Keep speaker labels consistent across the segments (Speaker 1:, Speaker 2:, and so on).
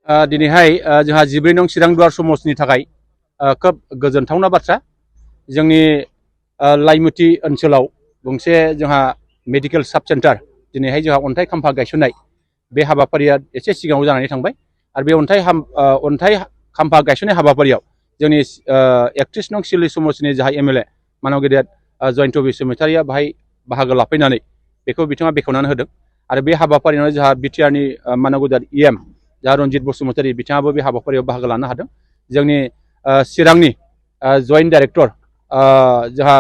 Speaker 1: दिनैहाय जोंहा 14 नं चिरां दुवार समाजनि थाखाय खोब गोजोनथावना बाथ्रा जोंनि लाइमुथि ओनसोलाव गंसे जोंहा मेडिकेल साब सेन्टार दिनैहाय जोंहा अन्थाइ खाम्फा गायसननाय बे हाबाफारिया एसे सिगाङाव जानानै थांबाय आरो बे अन्थाइ खाम्फा गायसननाय हाबाफारियाव जोंनि 31 नं सिलि समाजनि जाहा एमएलए मानव गेदेर जयन्त बसुमतारिया बाहाय बाहागो लाफैनानै बेखौ बिथाङा बेखेवनानै होदों आरो बे हाबाफारियावनो जोंहा बिटिआरनि मानव गेदेर इएम जा रनजित बसुमतारी बिथाङाबो बे हाबाफारियाव बाहागो लानो हादों जोंनि चिरांनि जइन्ट डाइरेक्टर जोंहा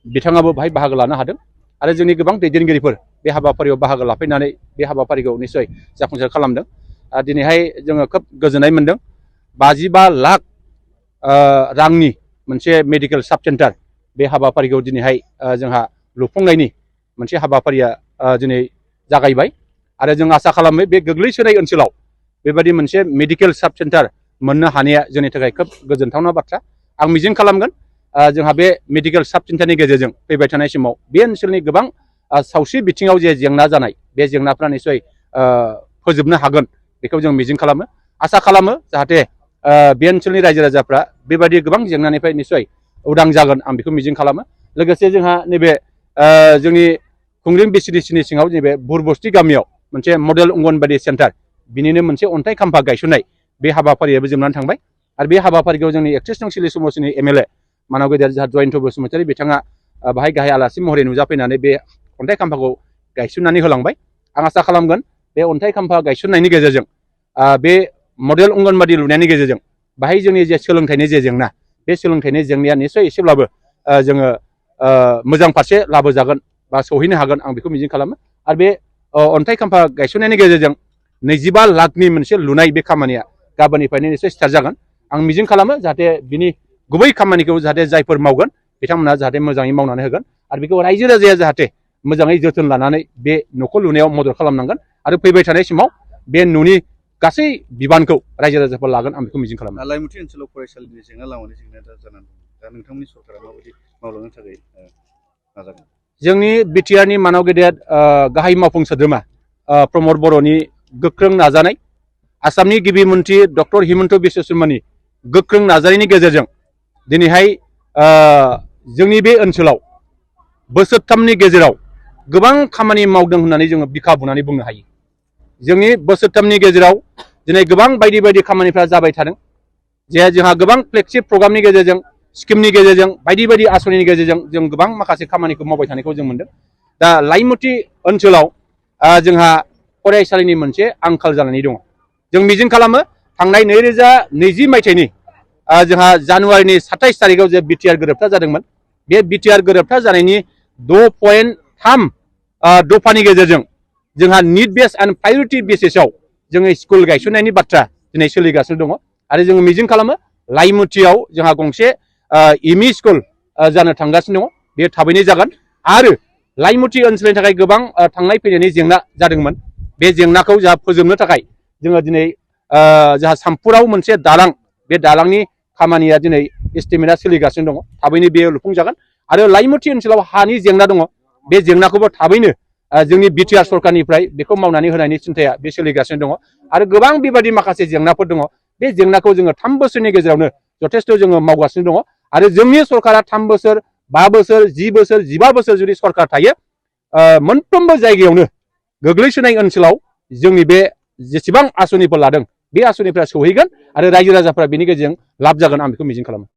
Speaker 1: बिथाङाबो बाहाय बाहागो लानो हादों आरो जोंनि गोबां दैदेनगिरिफोर बे हाबाफारियाव बाहागो लाफैनानै बे हाबाफारिखौ निस्सय जाफुंसार खालामदों दिनैहाय जोङो खोब गोजोननाय मोनदों 55 लाख रांनि मोनसे मेडिकेल साब सेन्टार बे हाबाफारिखौ दिनैहाय जोंहा लुफुंनायनि मोनसे हाबाफारिया दिनै जागायबाय आरो जों आसा खालामो बे गोग्लैसोनाय ओनसोलाव बेबायदि मोनसे मेडिकेल साब सेन्टार मोननो हानाया जोंनि थाखाय खोब गोजोनथावना बाथ्रा आं मिजिं खालामगोन जोंहा बे मेडिकेल साब सेन्टारनि गेजेरजों फैबाय थानाय समाव बे ओनसोलनि गोबां सावस्रि बिथिङाव जे जेंना जानाय बे जेंनाफ्रा निस्सय फोजोबनो हागोन बेखौ जों मिजिं खालामो आसा खालामो जाहाथे बे ओनसोलनि रायजो राजाफ्रा बेबायदि गोबां जेंनानिफ्राय निस्सय उदां जागोन आं बेखौ मिजिं खालामो लोगोसे जोंहा नैबे जोंनि खुंग्रिं बिसिडिसिनि सिङाव नैबे बुरबस्ति गामियाव मोनसे मडेल अंगनबादि सेन्टार बिनिनो मोनसे अन्थाइ खाम्फा गायसननाय बे हाबाफारियाबो जोबनानै थांबाय आरो बे हाबाफारिखौ जोंनि 31 नं सिलि समाजनि एमएलए मानव गेदेर जोंहा जयन्त बसुमतारी बिथाङा बाहाय गाहाय आलासि महरै नुजाफैनानै बे अन्थाइ खाम्फाखौ गायसननानै होलांबाय आं आसा खालामगोन बे अन्थाइ खाम्फा गायसननायनि गेजेरजों बे मडेल अंगनबादि लुनायनि गेजेरजों बाहाय जोंनि जे सोलोंथाइनि जे जेंना बे सोलोंथाइनि जेंनाया निस्सय एसेब्लाबो जोङो मोजां फारसे लाबोजागोन बा सौहैनो हागोन आं बेखौ मिजिं खालामो आरो बे अन्थाइ खाम्फा गायसननायनि गेजेरजों 25 लाखनि मोनसे लुनाय बे खामानिया गाबोननिफ्रायनो निस्सय स्टार्ट जागोन आं मिजिं खालामो जाहाथे बिनि गुबै खामानिखौ जाहाथे जायफोर मावगोन बिथांमोना जाहाथे मोजाङै मावनानै होगोन आरो बेखौ रायजो राजाया जाहाथे मोजाङै जोथोन लानानै बे न'खौ लुनायाव मदद खालामनांगोन आरो फैबाय थानाय समाव बे न'नि गासै बिबानखौ रायजो राजाफोर लागोन आं बेखौ मिजिं खालामो
Speaker 2: लाइमुथि ओनसोलाव फरायसालिनि जेंना लामानि जेंनाया जानानै दं दा नोंथांमोननि सरकारा माबायदि मावलांनो थाखाय नाजागोन
Speaker 1: जोंनि बिटिआरनि मानव गेदेर गाहाय मावफुं सोद्रोमा प्रमद बर'नि गोख्रों नाजानाय आसामनि गिबि मन्त्रि डक्टर हिमन्त बिश्व शर्मानि गोख्रों नाजानायनि गेजेरजों दिनैहाय जोंनि बे ओनसोलाव बोसोरथामनि गेजेराव गोबां खामानि मावदों होननानै जोङो बिखा बुंनानै बुंनो हायो जोंनि बोसोरथामनि गेजेराव दिनै गोबां बायदि बायदि खामानिफ्रा जाबाय थादों जे जोंहा गोबां फ्लेगशिप प्रग्रामनि गेजेरजों स्किमनि गेजेरजों बायदि बायदि आसनिनि गेजेरजों जों गोबां माखासे खामानिखौ मावबाय थानायखौ जों मोनदों दा लाइमुथि ओनसोलाव जोंहा फरायसालिनि मोनसे आंखाल जानानै दङ जों मिजिं खालामो थांनाय 2020 मायथाइनि जोंहा जानुवारिनि 27 थारिखआव जे बिटिआर गोरोबथा जादोंमोन बे बिटिआर गोरोबथा जानायनि 2.3 दफानि गेजेरजों जोंहा निड बेस एन्ड प्रायरिटि बेसिसआव जोङो स्कुल गायसननायनि बाथ्रा दिनै सोलिगासिनो दङ आरो जोङो मिजिं खालामो लाइमुथियाव जोंहा गंसे एमइ स्कुल जानो थांगासिनो दङ बे थाबैनो जागोन आरो लाइमुथि ओनसोलनि थाखाय गोबां थांनाय फैनायनि जेंना जादोंमोन बे जेंनाखौ जोंहा फोजोबनो थाखाय जोङो दिनै जोंहा सामपुराव मोनसे दालां बे दालांनि खामानिया दिनै एस्टिमेटआ सोलिगासिनो दङ थाबैनो बेयो लुफुंजागोन आरो लाइमुथि ओनसोलाव हानि जेंना दङ बे जेंनाखौबो थाबैनो जोंनि बिटिआर सरकारनिफ्राय बेखौ मावनानै होनायनि चिन्ताया बे सोलिगासिनो दङ आरो गोबां बेबायदि माखासे जेंनाफोर दङ बे जेंनाखौ जोङो 3 बोसोरनि गेजेरावनो जथेस्थ' जोङो मावगासिनो दङ आरो जोंनि सरकारा 3 बोसोर 5 बोसोर 10 बोसोर 15 बोसोर जुदि सरकार थायो मोनफ्रोमबो जायगायावनो गोग्लैसोनाय ओनसोलाव जोंनि बे जेसेबां आसनिफोर लादों बे आसनिफ्रा सौहैगोन आरो रायजो राजाफ्रा बेनि गेजेरजों लाब जागोन आं बेखौ मिजिं खालामो।